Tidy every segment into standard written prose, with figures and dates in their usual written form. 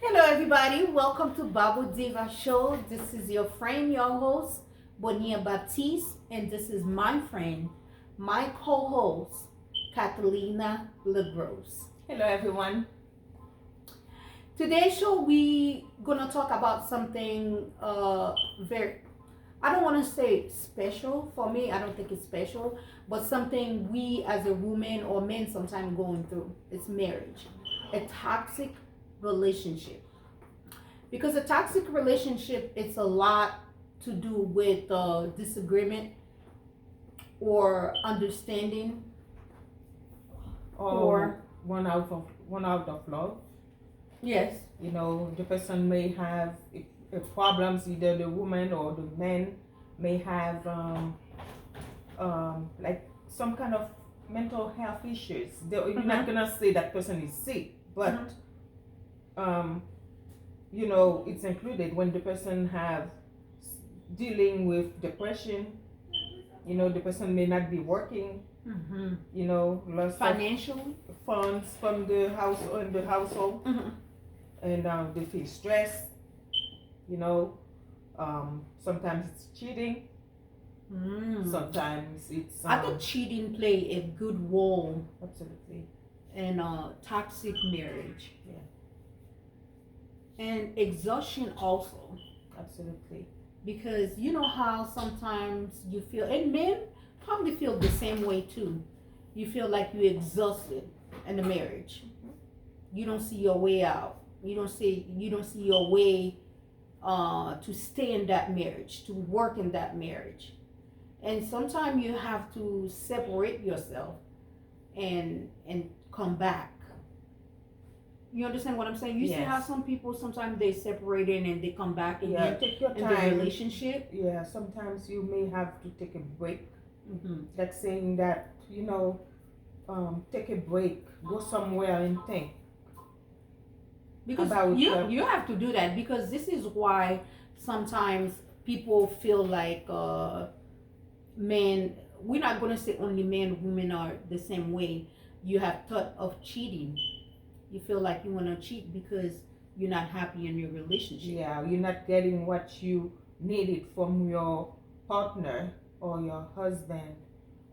Hello, everybody. Welcome to Babodiva show. This is your friend, your host, Bonia Baptiste, and this is my friend, my co-host, Catalina Legros. Hello, everyone. Today's show, we gonna talk about something very. I don't want to say special for me. I don't think it's special, but something we as a woman or men sometimes going through. It's marriage, a toxic relationship. Because a toxic relationship, it's a lot to do with disagreement or understanding or One out of love. yes. The person may have problems. Either the woman or the man may have like some kind of mental health issues. You're not gonna say that person is sick, but um, it's included when the person have dealing with depression. The person may not be working. Lots Financially. of funds from the house or in the household, and they feel stressed. You know, sometimes it's cheating. Sometimes it's. I think cheating play a good role Absolutely. in a toxic marriage. Yeah. And exhaustion also. Absolutely. Because you know how sometimes you feel, and men probably feel the same way too. You feel like you're exhausted in a marriage. You don't see your way out. You don't see your way to stay in that marriage, to work in that marriage. And sometimes you have to separate yourself and come back. You understand what I'm saying? You see how Yes. some people sometimes they separated and they come back Yeah. again Take your in the time. relationship. Yeah. Sometimes you may have to take a break. Mm-hmm. That's saying that take a break, go somewhere and think Because about. you have to do that, because this is why sometimes people feel like men, we're not going to say only men, women are the same way. You have thought of cheating. You feel like you want to cheat because you're not happy in your relationship. Yeah, you're not getting what you needed from your partner or your husband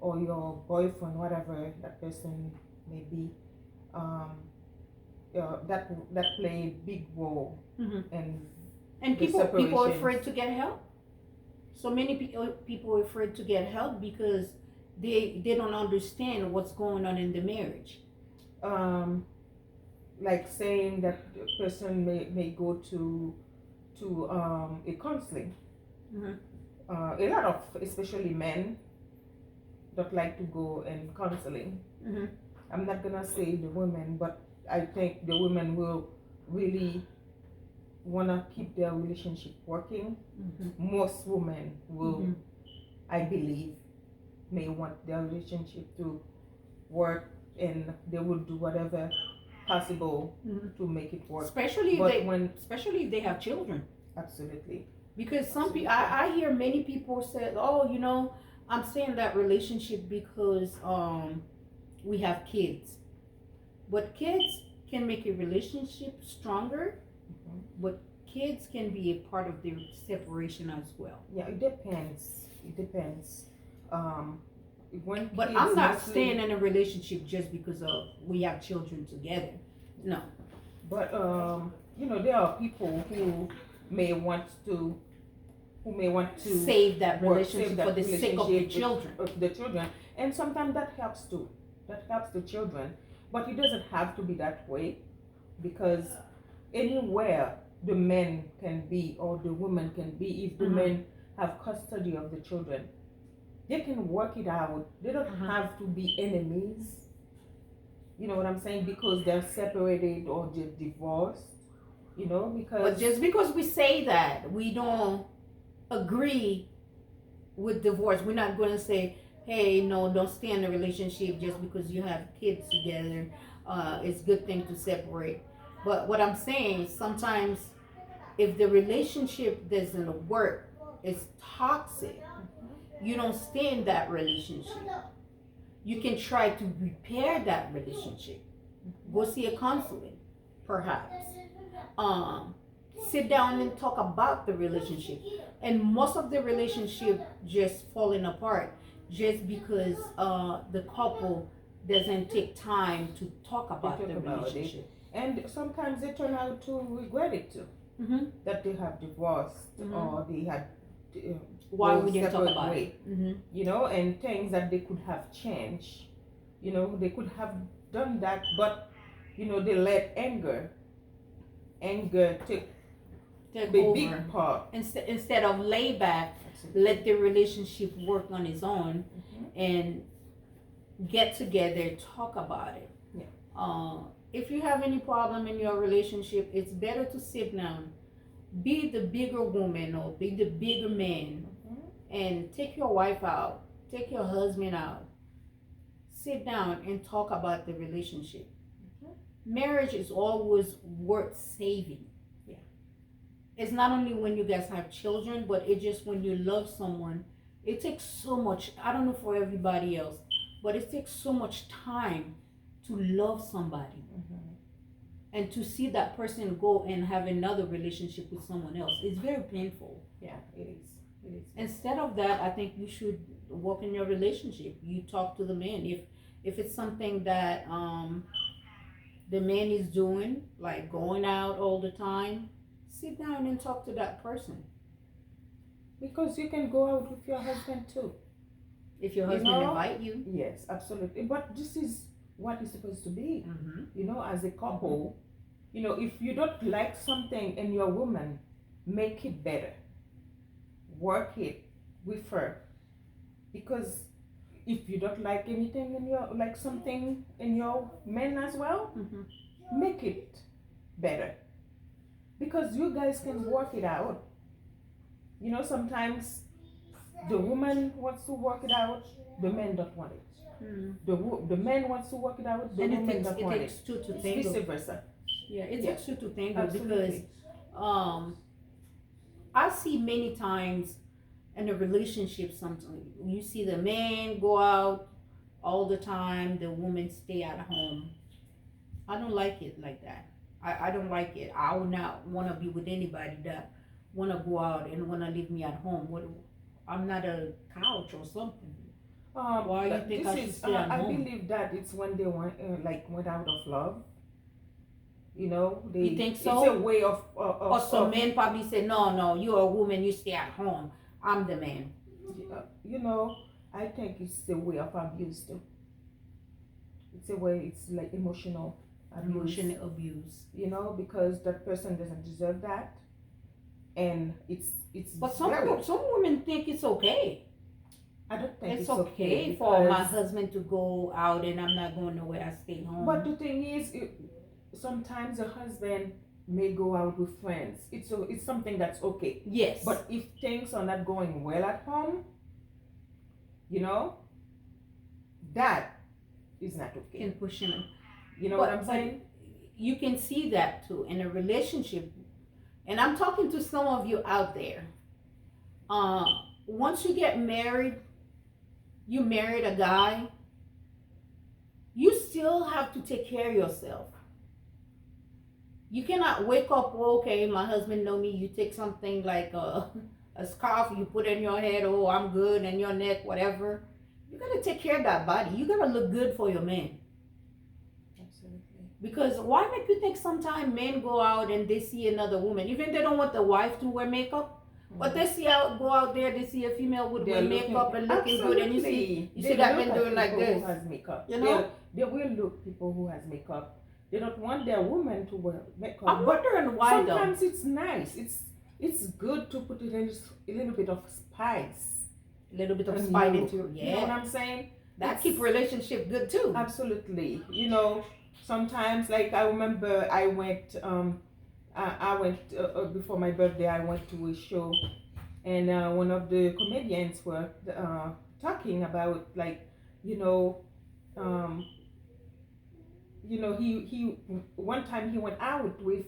or your boyfriend, whatever that person may be. Um, that play a big role in And the people are separations. afraid to get help. So many people are afraid to get help because they don't understand what's going on in the marriage. Like saying that the person may go to a counseling. Mhm. A lot of, especially men, don't like to go in counseling. Mhm. I'm not gonna say the women, but I think the women will really wanna keep their relationship working. Most women will, I believe, may want their relationship to work, and they will do whatever possible to make it work. Especially But especially if they have children. Absolutely. Because some people, I hear many people say, "Oh, I'm saying that relationship because we have kids." But kids can make a relationship stronger, but kids can be a part of the separation as well. Yeah, it depends. It depends. When But kids I'm not mostly- staying in a relationship just because of we have children together. No. But there are people who may want to Save that work- relationship save that for the sake of the relationship children. with the children, and sometimes that helps too. That helps the children, but it doesn't have to be that way, because anywhere the men can be or the woman can be, if the men have custody of the children, they can work it out. They don't have to be enemies. You know what I'm saying? Because they're separated or they're divorced. Because. But just because we say that, we don't agree with divorce. We're not going to say, hey, no, don't stay in a relationship just because you have kids together. It's a good thing to separate. But what I'm saying, sometimes if the relationship doesn't work, it's toxic, you don't stay in that relationship. You can try to repair that relationship. Go see a counselor, perhaps. um, sit down and talk about the relationship. And most of the relationship just falling apart just because the couple doesn't take time to talk about the relationship. And sometimes they turn out to regret it too. Mm-hmm. That they have divorced or they had why we didn't talk about way. it. You know, and things that they could have changed. You know, they could have done that, but you know, they let anger take the big part. Instead of lay back, let the relationship work on its own and get together, talk about it. Yeah. If you have any problem in your relationship, it's better to sit down, be the bigger woman or be the bigger man, and take your wife out, take your husband out, sit down and talk about the relationship. Marriage is always worth saving. Yeah. It's not only when you guys have children, but it's just when you love someone. It takes so much, I don't know for everybody else, but it takes so much time to love somebody and to see that person go and have another relationship with someone else. It's very painful. Yeah, it is. It is. Instead of that, I think you should work in your relationship. You talk to the man. If it's something that the man is doing, like going out all the time, sit down and talk to that person. Because you can go out with your husband too. If your husband invite you. Yes, absolutely. But this is what it's supposed to be. You know, as a couple, you know, if you don't like something in your woman, make it better. Work it with her. Because if you don't like anything in your, like something in your man as well, make it better. Because you guys can work it out. You know, sometimes the woman wants to work it out, the man don't want it. The man wants to work it out, the woman don't want it. It takes two to tango. Vice versa. Yeah, it takes two to tango. Absolutely. Because I see many times in a relationship, sometimes you see the man go out all the time, the woman stay at home. I don't like it like that. I don't like it. I would not want to be with anybody that want to go out and want to leave me at home. I'm not a couch or something. Why you think I should stay at home? I believe that it's when they went out of love. You know, you think so? It's a way of or some men probably say, no, you're a woman, you stay at home. I'm the man. You know, I think it's a way of abuse too. It's a way, it's like emotional abuse. You know, because that person doesn't deserve that, and it's. But some women think it's okay. I don't think it's okay for my husband to go out and I'm not going nowhere. I stay home. But the thing is, sometimes a husband may go out with friends. It's something that's okay. Yes. But if things are not going well at home, you know, that is not okay. Can push him. You know what I'm saying? You can see that too in a relationship. And I'm talking to some of you out there. Once you get married, you married a guy, you still have to take care of yourself. You cannot wake up, okay, my husband know me, you take something like a scarf, you put in your head, oh, I'm good, and your neck, whatever. You gotta take care of that body. You gotta look good for your man. Absolutely. Because why make you think sometimes men go out and they see another woman, even they don't want the wife to wear makeup, but they go out there, they see a female with makeup and looking good, and you see that men doing like this. Who has makeup. You know? They will look people who has makeup. They don't want their woman to wear makeup. I'm wondering why though. Sometimes it's nice. It's good to put a little bit of spice. A little bit of spice into it. Yeah. You know what I'm saying? That keep relationship good too. Absolutely. You know, sometimes like I remember I went before my birthday. I went to a show, and one of the comedians were talking about like he one time he went out with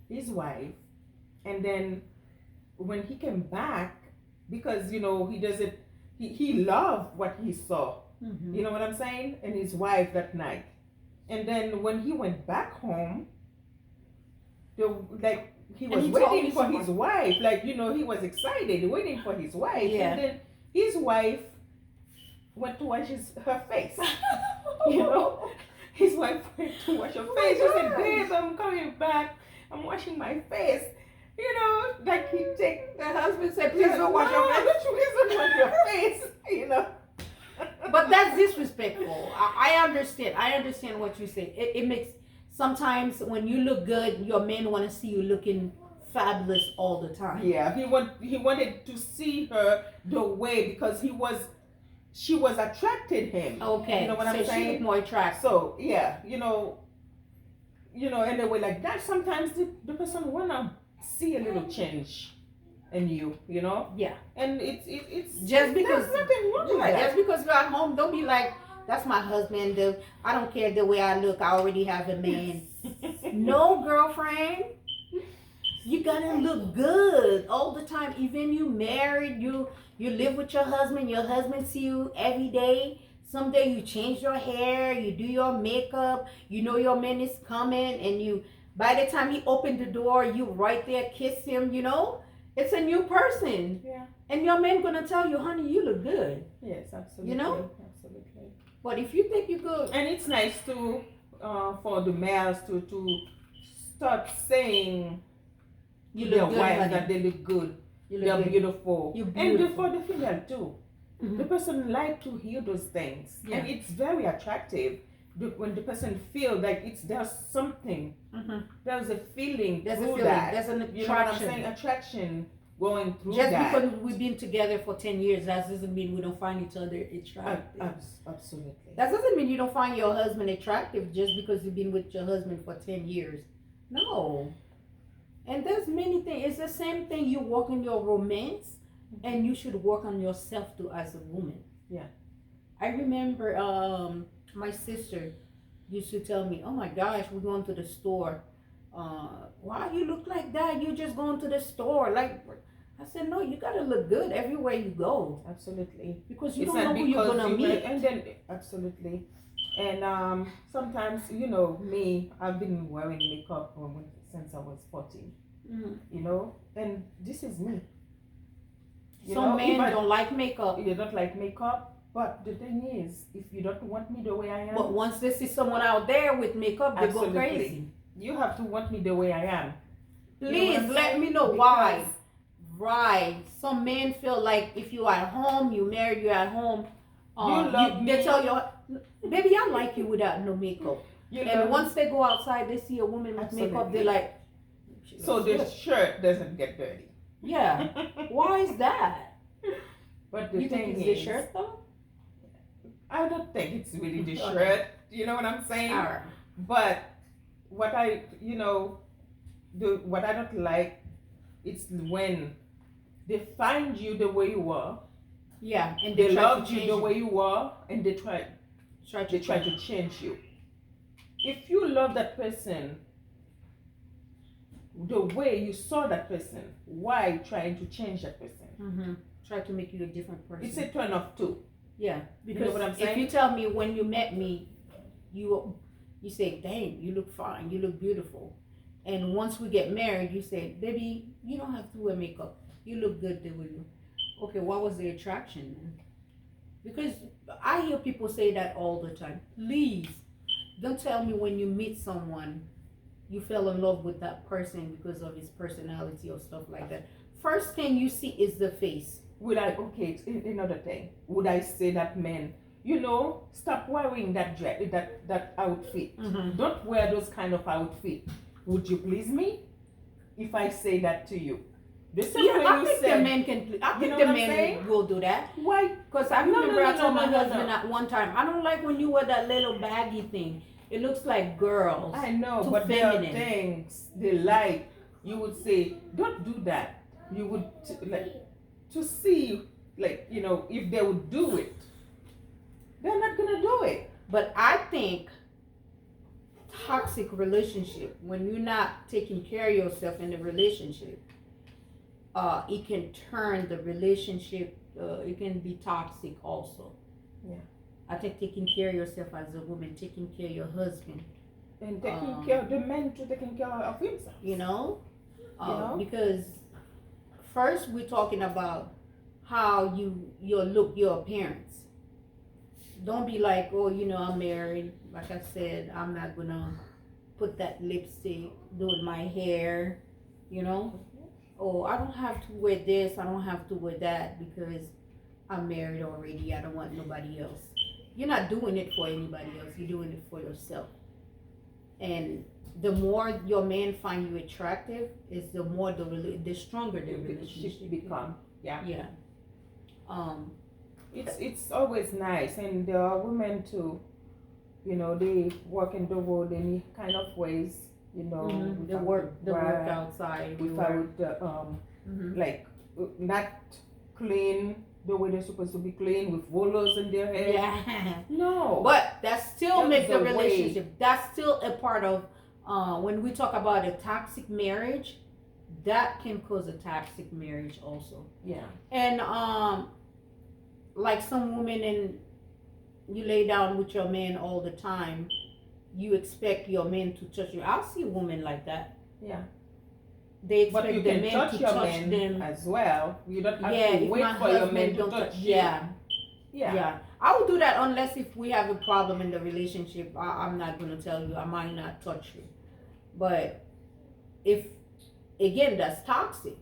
his wife, and then when he came back, because he doesn't he loved what he saw. You know what I'm saying? And his wife that night. And then when he went back home, like he And was he told waiting you for some his wife. Like, you know, he was excited, waiting for his wife. Yeah. And then his wife went to wash her face. You know, his wife went to wash her face. She said, babe, I'm coming back. I'm washing my face. You know, like he take the husband said, please don't wash your face. Please don't wash your face. You know. But that's disrespectful. I understand. I understand what you say. It makes, sometimes when you look good, your men want to see you looking fabulous all the time. Yeah, he wanted to see her the way, because she was attracted him. Okay. You know what I'm So saying? she looked more attractive. So yeah, you know, and they were like that. Sometimes the person wanna see a little change in you, you know. Yeah. And it's Just because there's nothing wrong with yeah, that. just because you're at home, don't be like, that's my husband. I don't care the way I look. I already have a man. No, girlfriend. You gotta look good all the time. Even you married, you live with your husband see you every day. Someday you change your hair, you do your makeup, you know your man is coming, and you, by the time he opened the door, you right there kiss him, you know? It's a new person. Yeah. And your man gonna tell you, honey, you look good. Yes, absolutely. You know? Absolutely. But if you think you good, And it's nice to for the males to start saying you their look good, wives honey. that they look good. You They're look good. beautiful. You're And beautiful. for the female too. Mhm. The person like to hear those things. Yeah. And it's very attractive when the person feel like there's something, there's a feeling There's a through feeling. that. There's an You know what I'm attraction. saying? Attraction going through Just that. because we've been together for 10 years, that doesn't mean we don't find each other attractive. Absolutely. That doesn't mean you don't find your husband attractive just because you've been with your husband for 10 years. No. And there's many things. It's the same thing. You work in your romance, and you should work on yourself too as a woman. Yeah. I remember my sister used to tell me, oh my gosh, we're going to the store. Why you look like that? You just going to the store. Like, I said, no, you gotta look good everywhere you go. Absolutely. Because you It's don't not know who you're because gonna meet. and then absolutely. And sometimes, you know, me, I've been wearing makeup since I was 14. Mhm. You know, and this is me. You Some know, men if I- don't like makeup, You don't like makeup, but the thing is, if you don't want me the way I am, but once they see someone out there with makeup, they go Absolutely. crazy. you have to want me the way I am. You know what Please I'm let saying? me know Because- why. Right. Some men feel like if you at home, you married, you're at home. love They me. tell you, baby, I like you without no makeup. You And know, once they go outside, they see a woman with makeup, they're like, she so looks the good. shirt doesn't get dirty. Yeah. Why is that? But the You think thing it's is, the shirt though? I don't think it's really the Okay. shirt. You know what I'm saying? Alright. But what I don't like, it's when they find you the way you are, Yeah, and they try love to you change the way you are, and they try change. to change you. If you love that person the way you saw that person, why trying to change that person? Mm-hmm. Try to make you a different person. It's a turn off too. Yeah, You because know what I'm if saying? you tell me when you met me, you say, dang, you look fine, you look beautiful. And once we get married, you say, baby, you don't have to wear makeup. You look good the way you. Okay, what was the attraction then? Because I hear people say that all the time. Please, don't tell me when you meet someone, you fell in love with that person because of his personality or stuff like that. First thing you see is the face. Another thing, would I say that men, stop wearing that dress, that outfit. Mm-hmm. Don't wear those kind of outfit. Would you please me if I say that to you? The same way I you think said, the men can. I think know the what I'm men saying? will do that. why? Because I No, remember no, I no, told no, my no, husband no. at one time, I don't like when you wear that little baggy thing. It looks like girls. I know, Too but there are feminine. things they like. You would say, don't do that. You would to see, if they would do it. They're not gonna do it. But I think toxic relationship, when you're not taking care of yourself in the relationship, it can turn the relationship, it can be toxic also. Yeah. I think taking care of yourself as a woman, taking care of your husband, And taking care of the man to taking care of himself. You know, know? Because first we're talking about how your look, your appearance. Don't be like, oh, I'm married. Like I said, I'm not gonna put that lipstick, do my hair, Oh, I don't have to wear this, I don't have to wear that because I'm married already. I don't want nobody else. You're not doing it for anybody else. You're doing it for yourself. And the more your man find you attractive, is the more the stronger the relationship become. Yeah. Yeah. It's always nice, and there are women too. They work in the world any kind of ways. The work outside without like not clean the way they're supposed to be clean with rollers in their hair. Yeah. No. But that still makes the relationship. Way. That's still a part of when we talk about a toxic marriage, that can cause a toxic marriage also. Yeah. And like some women, and you lay down with your man all the time, you expect your man to touch you. I'll see women like that. Yeah. They expect but you the can man touch to your touch man them as well. You don't have to if wait my for your husband man to don't touch you. Yeah. I will do that unless if we have a problem in the relationship. I'm not going to tell you. I might not touch you. But if, again, that's toxic.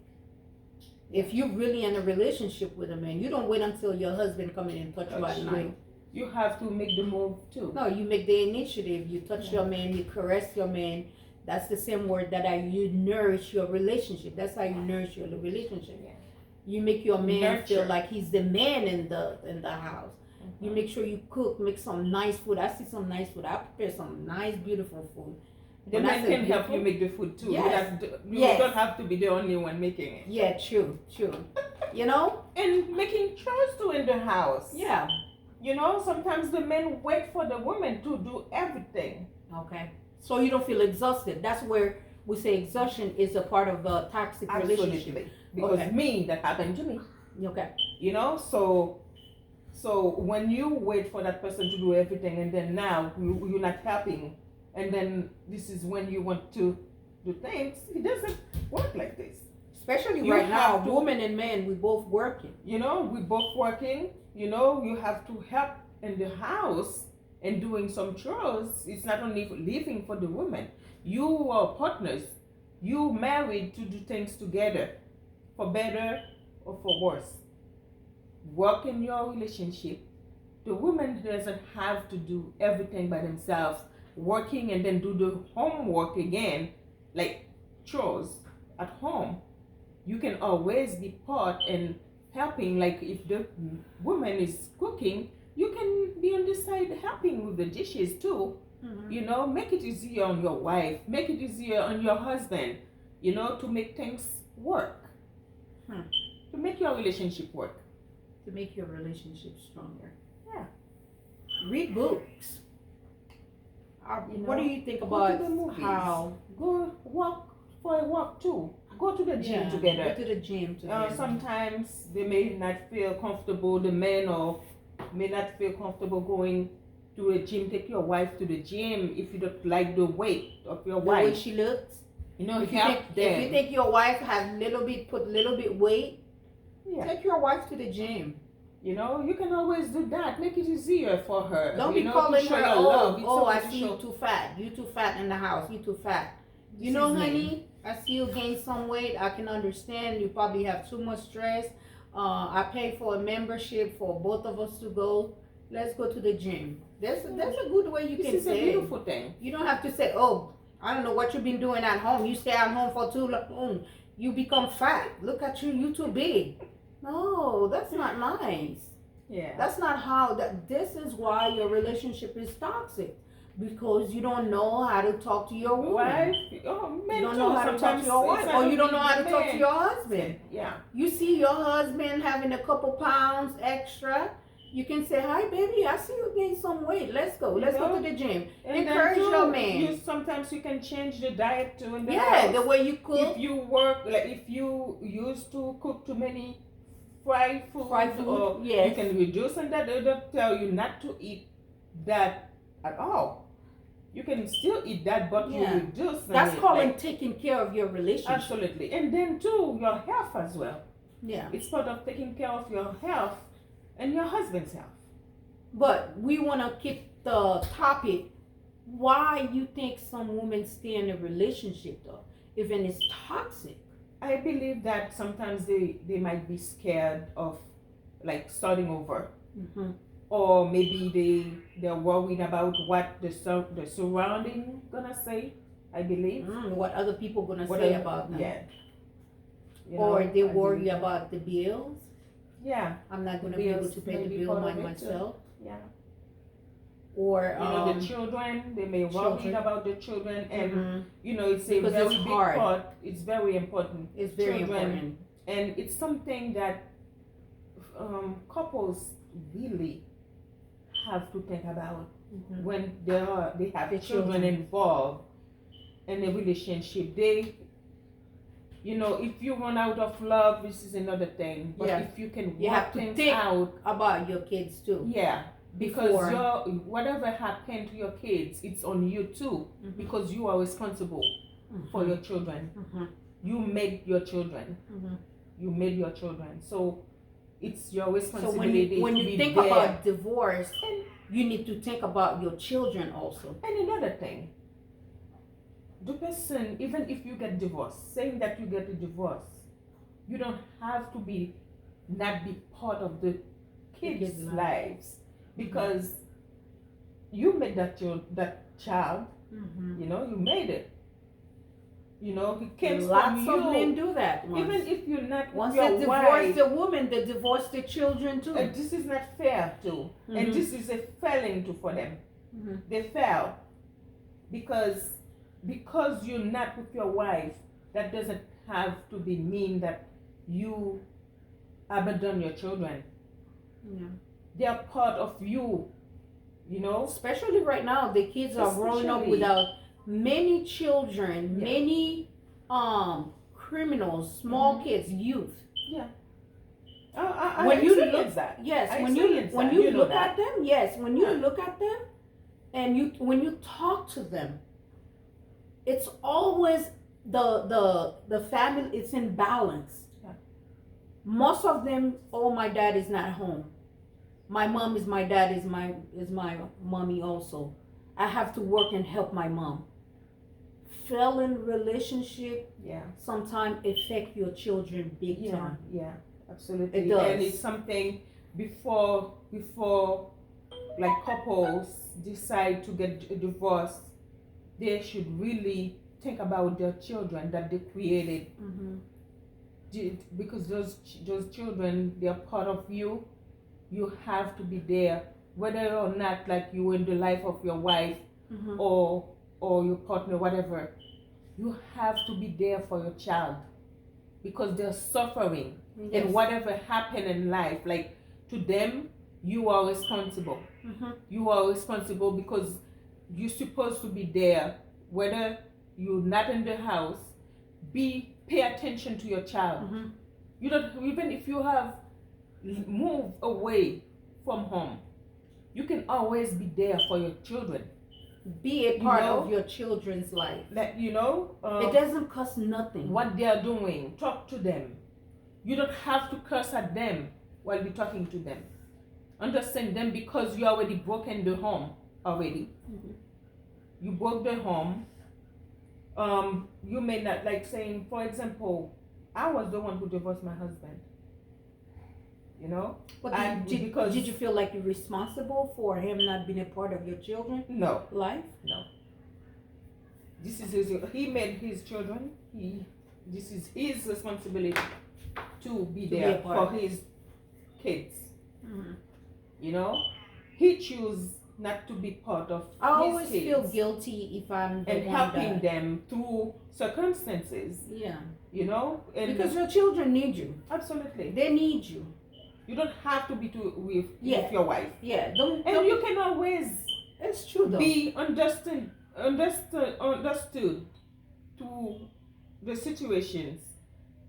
If you're really in a relationship with a man, you don't wait until your husband come in and touch you at night. You have to make the move too. No, you make the initiative. You touch your man, you caress your man. That's the same word that you nourish your relationship. That's how you nourish your relationship. Yeah. You make your man Nurture. feel like he's the man in the house. You make sure you cook, make some nice food. I see some nice food. I prepare some nice, beautiful food. The man can help you make the food too. Yes. You don't have to be the only one making it. Yeah, true. And making chores too in the house. Yeah. Sometimes the men wait for the woman to do everything. Okay. So you don't feel exhausted. That's where we say exhaustion is a part of a toxic relationship. Because that happened to me. Okay. So when you wait for that person to do everything, and then now you're not helping, and then this is when you want to do things, it doesn't work like this. Especially right now, women and men, we both working. We both working. You have to help in the house and doing some chores. It's not only living for the woman. You are partners. You married to do things together, for better or for worse. Work in your relationship. The woman doesn't have to do everything by themselves, working and then do the homework again, like chores at home. You can always be part and helping. Like if the woman is cooking, you can be on the side helping with the dishes too. Mm-hmm. Make it easier on your wife, make it easier on your husband, to make things work. To make your relationship work. To make your relationship stronger. Yeah. Read books. What do you think about how... Go walk for a walk too. Go to the gym together. Go to the gym together. Sometimes they may not feel comfortable, the men may not feel comfortable going to a gym. Take your wife to the gym if you don't like the weight of your wife. The way she looks. If you think your wife has put little bit weight, take your wife to the gym. You can always do that. Make it easier for her. Don't be calling her, I see you too fat. You too fat in the house. You too fat. Honey, I see you gain some weight. I can understand. You probably have too much stress. I pay for a membership for both of us to go. Let's go to the gym. That's a good way you can say. This is a beautiful thing. You don't have to say, oh, I don't know what you've been doing at home. You stay at home for too long. You become fat. Look at you. You too big. No, that's not nice. Yeah. That's not how this is why your relationship is toxic. Because you don't know how to talk to your wife. You don't know how to talk to your wife. Or you don't know how to talk to your husband. Yeah. You see your husband having a couple pounds extra. You can say, hi, baby, I see you gain some weight. Let's go. Let's go to the gym. Encourage your man. Sometimes you can change the diet too in the house. Yeah, the way you cook. If you work, if you used to cook too many fried food, you yes. can reduce, and that they don't tell you not to eat that at all. You can reduce the diet, and then You can still eat that, but you Yeah. reduce That's it, calling like, taking care of your relationship. absolutely. And then too, your health as well. Yeah. It's part of taking care of your health and your husband's health. But we want to keep the topic. Why you think some women stay in a relationship though, even it's toxic? I believe that sometimes they might be scared of like starting over. Mm-hmm. Or maybe they're worried about what the surrounding gonna say. I believe What other people gonna what say are- about them? yeah. You Or know, they I worry believe that. about the bills. Yeah, I'm not gonna The be able bills to pay may the be bill part by of it, too. myself. yeah. Or You know, the children, they may worry children. about the children, and mhm, you know, it's a Because very it's big hard. part. It's very important, it's very children. important. And it's something that couples really have to think about Mhm. when they have The children children. involved in a relationship. They, you know, if you run out of love, this is another thing. But Yeah. if you can You work have to things think out, About your kids too. yeah, because Before. whatever happened to your kids, it's on you too, Mhm. because you are responsible for your children. Mhm. You made your children. Mhm. You made your children. So it's your So responsibility when to you be think there. about divorce, And you need to think about your children also. And another thing, the person, even if you get divorced, saying that you get a divorce, you don't have to not be part of the kids' kids' life. lives, because you made that child. Mm-hmm. You know, you made it. You know, it came Lots from of men you. do that. Even if you're not Once with they your divorce wife, the woman, they divorce the children too. this is not fair too, and Mhm. this is a failing too for them. Mhm. They fail because you're not with your wife. That doesn't have to be mean that you abandon your children. Yeah. They are part of you. You know, Especially right now, the kids are growing up Especially- without many children, Yeah. many criminals, small Mhm. kids, youth. I When you experience look- that. Yes, I when you experience when that. you You know look that. at them, yes, when you Yeah. look at them, and when you talk to them, it's always the family. It's in balance. Yeah. Most of them, oh, my dad is not home. My mom is my dad is my mommy also. I have to work and help my mom. Failing relationship Yeah. sometimes affect your children big Yeah. time. Yeah. Absolutely. It does. And it's something before like couples decide to get a divorce, they should really think about their children that they created, Mm-hmm. because those children, they are part of you. You have to be there, whether or not like you in the life of your wife Mm-hmm. or your partner, whatever. You have to be there for your child, because they're suffering. Yes. And whatever happened in life, like to them, you are responsible. Mm-hmm. You are responsible because you're supposed to be there, whether you're not in the house. Pay attention to your child. Mm-hmm. You don't, even if you have moved away from home, you can always be there for your children. Be a part know? of your children's life. Like, It doesn't cost nothing. what they are doing, talk to them. You don't have to curse at them while you're talking to them. Understand them, because you already broken the home already. Mhm. You broke the home. You may not, like saying, for example, I was the one who divorced my husband. You know? But because- did you feel like you're responsible for him not being a part of your children's No. life? This is he made his children. This is his responsibility to be be there a part. for his kids. Mm-hmm. You know, he chose not to be part of I his always kids feel guilty if I'm the and one helping that, them through circumstances. yeah, You know, and because your children need you. absolutely, They need you. you don't have to be with Yeah. your wife, Yeah, don't. and you can always It's true though. be understood to the situations.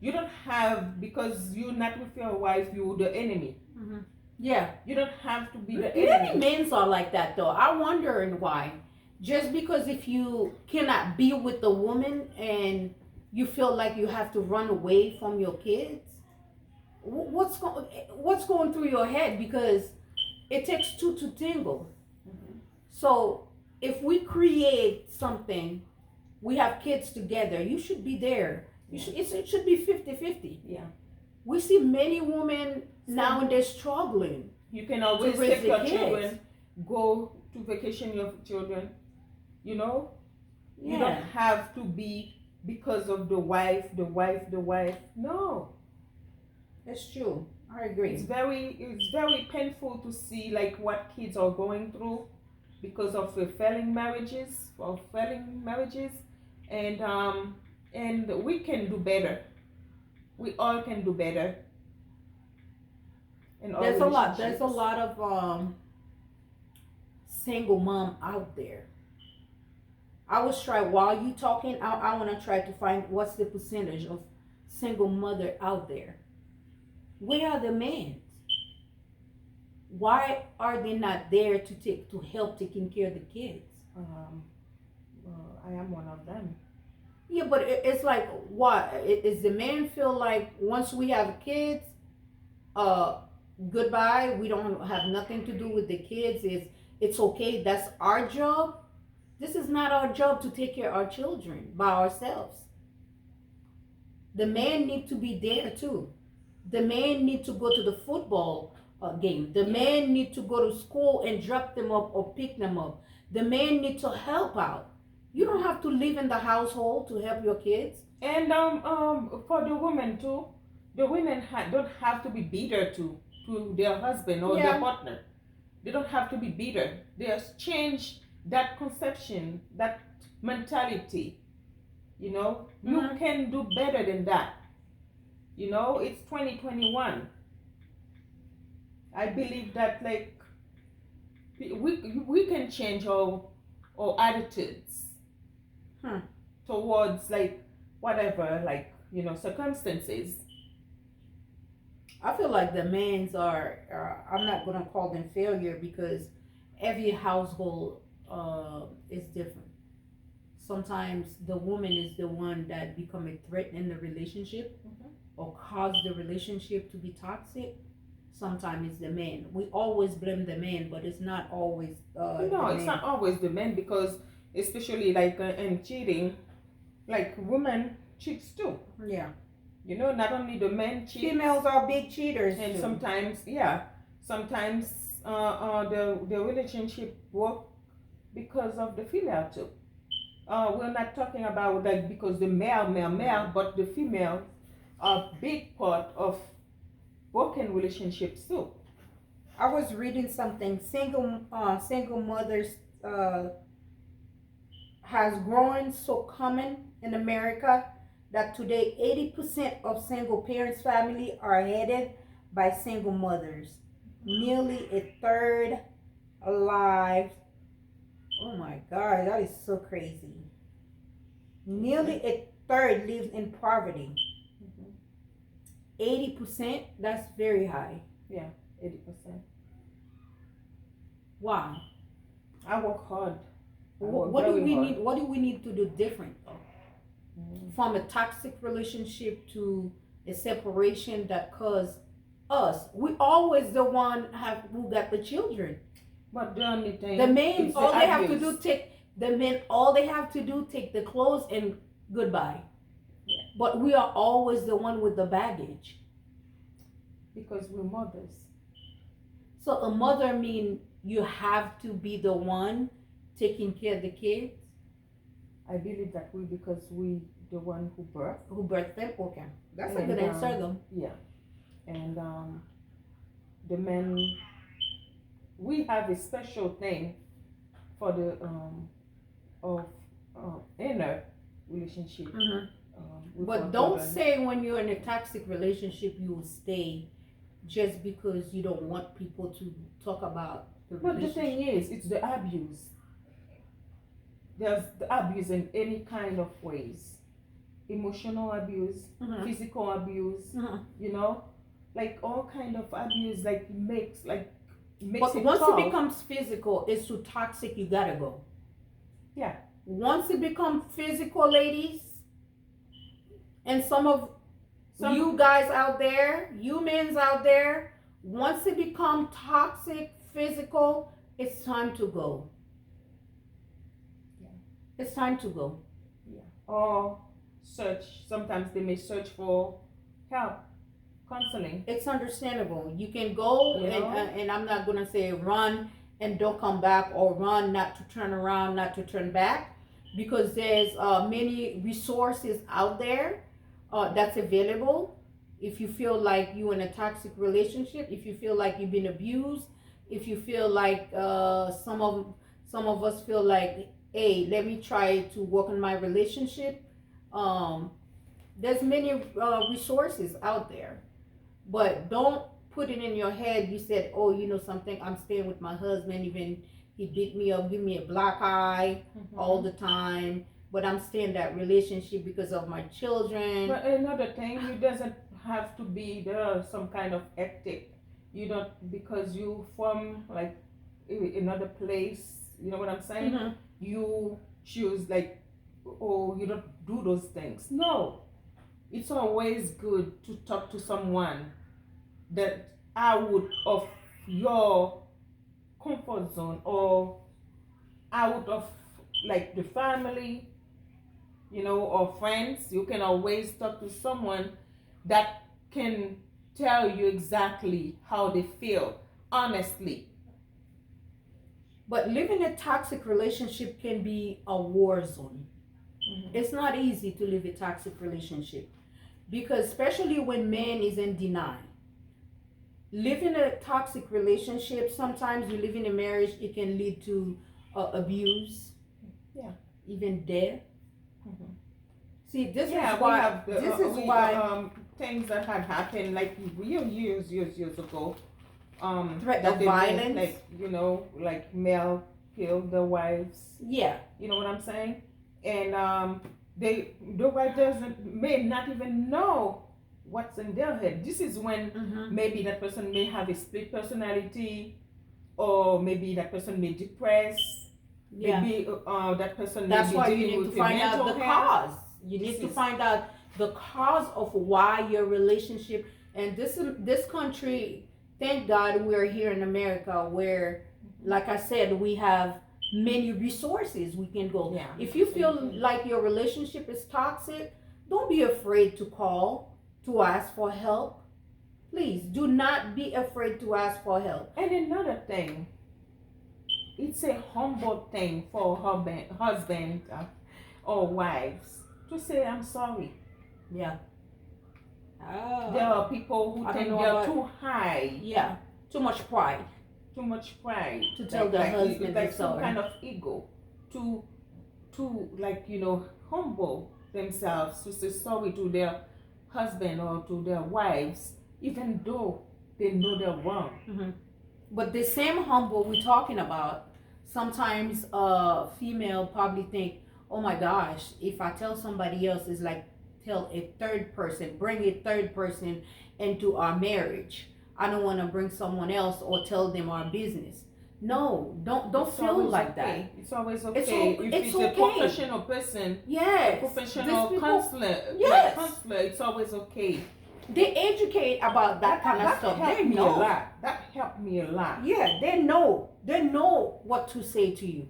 You don't have, because you're not with your wife, you're the enemy. Mm-hmm. Yeah. You don't have to be the Many enemy. men are like that though. I wonder why. Just because if you cannot be with the woman and you feel like you have to run away from your kids, what's going through your head? Because it takes two to tango. So if we create something, we have kids together, you should be there. It should be 50-50. Yeah. We see many women nowadays struggling. You can always raise take your the children, go to vacation your children. You know, you don't have to be because of the wife. No, That's true. I agree. it's very painful to see like what kids are going through because of failing marriages, and we can do better. We all can do better. In all There's a lot relationships. of single mom out there. I was trying while you talking. I want to try to find what's the percentage of single mother out there. Where are the men? Why are they not there to help taking care of the kids? I am one of them. Yeah, but it's like what is the man feel like once we have kids, goodbye. We don't have nothing to do with the kids. It's okay. That's our job. This is not our job to take care of our children by ourselves. The man need to be there too. The man need to go to the football game. The man need to go to school and drop them up or pick them up. The man need to help out. You don't have to live in the household to help your kids. And for the women too, the women don't have to be bitter to their husband or their partner. They don't have to be bitter. They just change that conception, that mentality. You know, you can do better than that. You know, it's 2021. I believe that like we can change our attitudes towards like whatever, like, you know, circumstances. I feel like the men's are I'm not gonna call them failure because every household is different. Sometimes the woman is the one that become a threat in the relationship or cause the relationship to be toxic. Sometimes it's the man. We always blame the man, but it's not always. No, it's not always the men, because especially like in cheating, like women cheats too. Yeah. You know, not only the men cheat. Females are big cheaters. And too. sometimes the relationship work because of the female too. We're not talking about like because the male, but the female are big part of broken relationships too. I was reading something. Single mothers has grown so common in America that today 80% of single parents' family are headed by single mothers. Nearly a third alive. Oh my God, that is so crazy. Nearly a third lives in poverty. 80%, that's very high. Yeah, 80%. Wow. I work hard. What do we need? What do we need to do different though? From a toxic relationship to a separation that caused us. We always the one who got the children. But the only thing, the men, all they have to do take the clothes and goodbye. Yeah. But we are always the one with the baggage. Because we're mothers. So a mother mean you have to be the one taking care of the kids. I believe that because we the one who birthed them. Okay, that's a good answer though. Yeah, and the men, we have a special thing for the inner relationship. But don't say when you're in a toxic relationship you will stay just because you don't want people to talk about the relationship. But the thing is, it's the abuse. There's the abuse in any kind of ways. Emotional abuse, physical abuse, you know, like all kind of abuse, like makes but it once tough. it becomes physical, it's too toxic, you gotta go. Yeah. Once it becomes physical, ladies, and some of you guys out there, you men's out there, once it become toxic, physical, it's time to go. Yeah. It's time to go. Yeah. Or search. Sometimes they may search for help, counseling. It's understandable. You can go and I'm not gonna say run and don't come back, or run not to turn around, not to turn back, because there's many resources out there that's available. If you feel like you're in a toxic relationship, if you feel like you've been abused, if you feel like some of us feel like, hey, let me try to work on my relationship. There's many resources out there, but don't put it in your head. You said, oh, you know something, I'm staying with my husband, even he beat me up, give me a black eye all the time, but I'm staying in that relationship because of my children. But another thing, it doesn't have to be some kind of ethic. You don't, because you from like another place, you know what I'm saying? You choose like, oh, you don't do those things. No, it's always good to talk to someone that out of your comfort zone, or out of like the family, you know, or friends. You can always talk to someone that can tell you exactly how they feel, honestly. But living a toxic relationship can be a war zone. It's not easy to live a toxic relationship, because especially when man is in denial. Living a toxic relationship, sometimes you live in a marriage, it can lead to abuse, even death. See, this is why things that had happened like years ago. Threat of violence, like, you know, like male kill their wives. Yeah, you know what I'm saying, and the wife may not even know what's in their head. This is when maybe that person may have a split personality, or maybe that person may depress. Yeah. Maybe that person that's may be why you dealing need to with find out the cause. You need to find out the cause of why your relationship. And this country, thank God we're here in America, where, like I said, we have many resources we can go. Yeah. If you feel like your relationship is toxic, don't be afraid to call, to ask for help. Please do not be afraid to ask for help. And another thing, it's a humble thing for husband or wives to say, I'm sorry. Yeah. There are people who think they're too high. Yeah. Too much pride. Too much pride. To tell their husband like some sorry. kind of ego. To like, you know, humble themselves to say sorry to their husband or to their wives, even though they know they're wrong. But the same humble we're talking about, sometimes a female probably think, oh my gosh, if I tell somebody else, it's like tell a third person, bring a third person into our marriage. I don't want to bring someone else or tell them our business. No, don't feel like that. It's always okay. If it's okay. A professional person, yes, a professional counselor, yes, counselor, it's always okay. They educate about that kind of stuff. They know. That helped me a lot. Yeah, they know. They know what to say to you.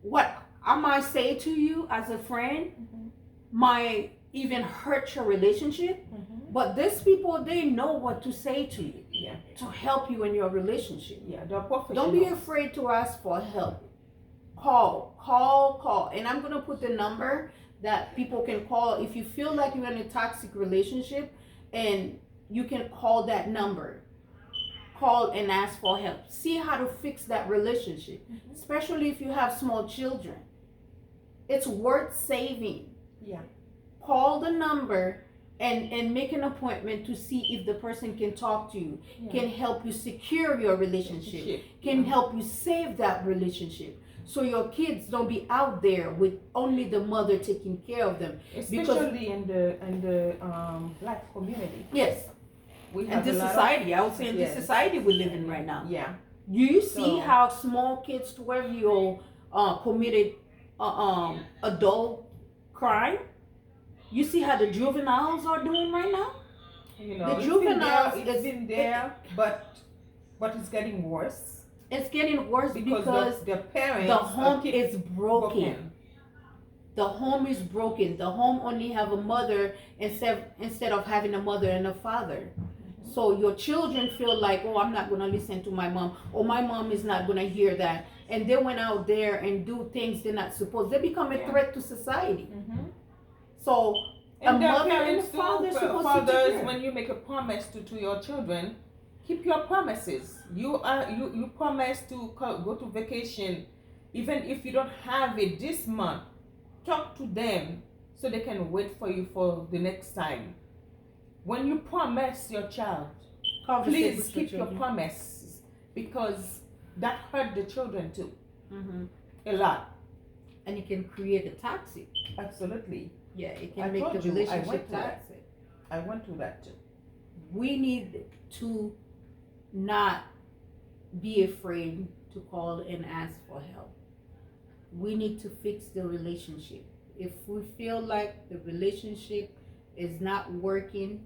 What I might say to you as a friend might even hurt your relationship. But these people, they know what to say to you to help you in your relationship. Yeah, they're professionals. Don't be afraid to ask for help. Call. And I'm going to put the number that people can call if you feel like you're in a toxic relationship, and you can call that number. Call and ask for help. See how to fix that relationship, especially if you have small children. It's worth saving. Yeah. Call the number and make an appointment to see if the person can talk to you, can help you secure your relationship, can help you save that relationship, so your kids don't be out there with only the mother taking care of them. Especially in the black community. Yes. We have in this society, I would say in this society we live in right now. Yeah. Do you see how small kids, 12-year-old, committed adult crime. You see how the juveniles are doing right now. You The know, juveniles it's been there, but it's getting worse it's getting worse because because the parents the home keep is broken. The home is broken. The home only have a mother instead of having a mother and a father. So your children feel like, oh, I'm not gonna listen to my mom, or my mom is not gonna hear that, and they went out there and do things they're not supposed. They become a threat to society. Mm-hmm. So And a their mother and a parents father too, supposed to take fathers, care. when you make a promise to your children, keep your promises. You promise to go to vacation, even if you don't have it this month. Talk to them so they can wait for you for the next time. When you promise your child, please keep your promises, because that hurt the children too. Mm-hmm. A lot. And it can create a toxic. Absolutely. Yeah, it I can make the told you, I relationship went through that. toxic. I went through that too. We need to not be afraid to call and ask for help. We need to fix the relationship. If we feel like the relationship is not working,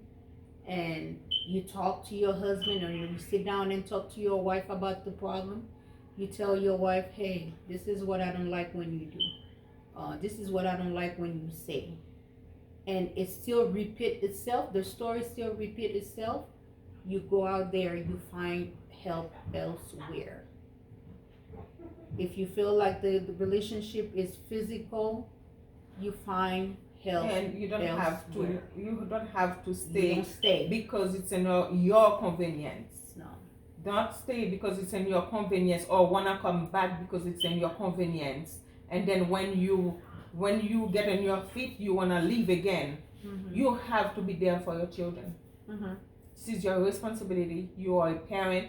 and you talk to your husband, or you sit down and talk to your wife about the problem, you tell your wife, hey, this is what I don't like when you do. This is what I don't like when you say. And it still repeat itself, the story still repeat itself. You go out there, you find help elsewhere. If you feel like the relationship is physical, you find help. And you don't have to. You don't have to You stay don't stay. because it's in your convenience. No. Don't stay because it's in your convenience, or wanna come back because it's in your convenience. And then when you get on your feet, you wanna leave again. Mm-hmm. You have to be there for your children. Mm-hmm. This is your responsibility. You are a parent.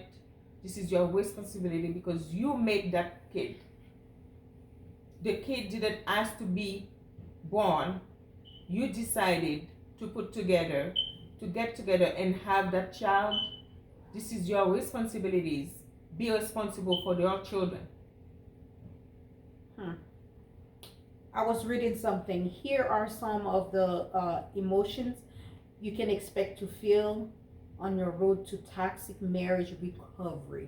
This is your responsibility because you made that kid. The kid didn't ask to be born. You decided to get together and have that child. This is your responsibilities. Be responsible for your children. I was reading something. Here are some of the emotions you can expect to feel on your road to toxic marriage recovery.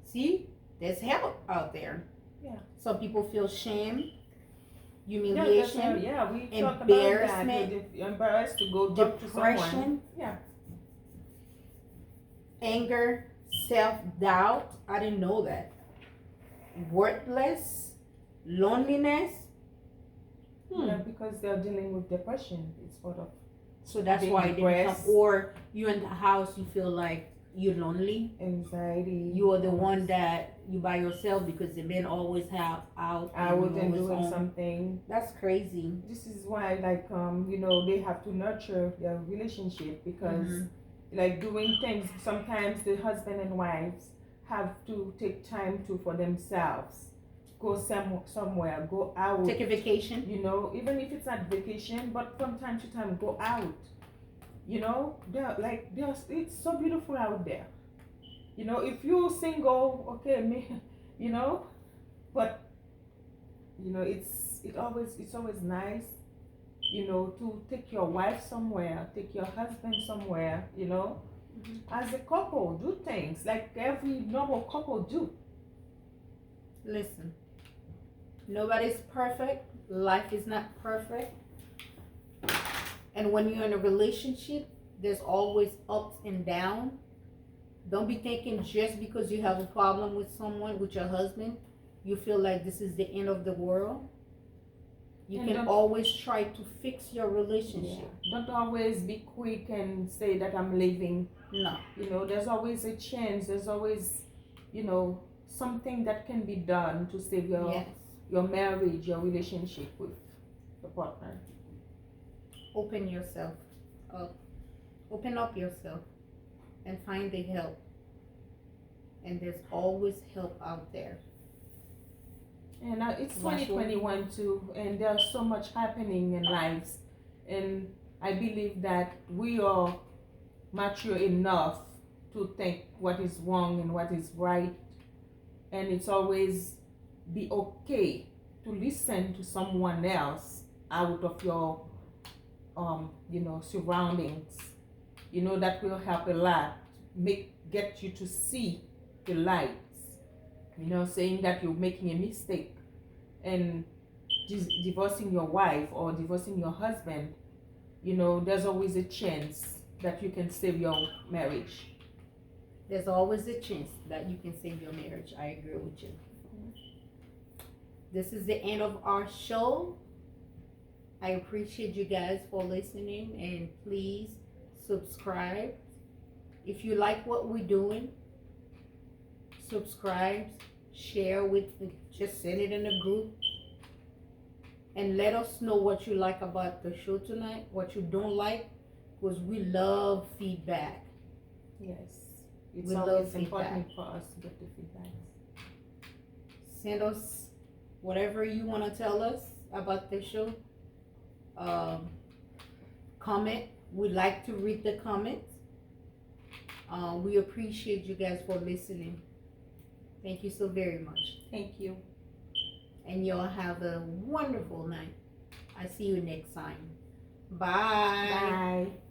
See, there's help out there. Yeah. Some people feel shame, We humiliation, talk about embarrassment, that. You're embarrassed to go talk to someone. depression, Yeah. anger, self-doubt. I didn't know that. Worthless, loneliness. Yeah, because they're dealing with depression. It's part of. So that's being why they become, depressed. or you're in the house, you feel like you're lonely. Anxiety. You are the one that you by yourself because the men always have out. I would you and always doing home. something. That's crazy. This is why, they have to nurture their relationship because, doing things. Sometimes the husband and wives have to take time for themselves. Go somewhere. Go out. Take a vacation. Even if it's not vacation, but from time to time, go out. It's so beautiful out there. If you're single, okay, but it's always nice, to take your wife somewhere, take your husband somewhere, as a couple, do things like every normal couple do. Listen, nobody's perfect. Life is not perfect. And when you're in a relationship, there's always ups and downs. Don't be thinking just because you have a problem with someone, with your husband, you feel like this is the end of the world. You can always try to fix your relationship. Yeah. Don't always be quick and say that I'm leaving. No. There's always a chance. There's always, something that can be done to save your marriage, your relationship with the partner. Open yourself up. Open up yourself and find the help. And there's always help out there. And it's 2021 too, and there's so much happening in lives. And I believe that we are mature enough to think what is wrong and what is right. And it's always be okay to listen to someone else out of your surroundings, that will help a lot. Get you to see the lights, saying that you're making a mistake and divorcing your wife or divorcing your husband. There's always a chance that you can save your marriage. There's always a chance that you can save your marriage. I agree with you. This is the end of our show. I appreciate you guys for listening, and please subscribe. If you like what we're doing, subscribe, share just send it in a group, and let us know what you like about the show tonight, what you don't like, because we love feedback. Yes. It's always important for us to get the feedback. Send us whatever you want to tell us about the show. Comment. We like to read the comments. We appreciate you guys for listening. Thank you so very much. Thank you. And y'all have a wonderful night. I see you next time. Bye. Bye.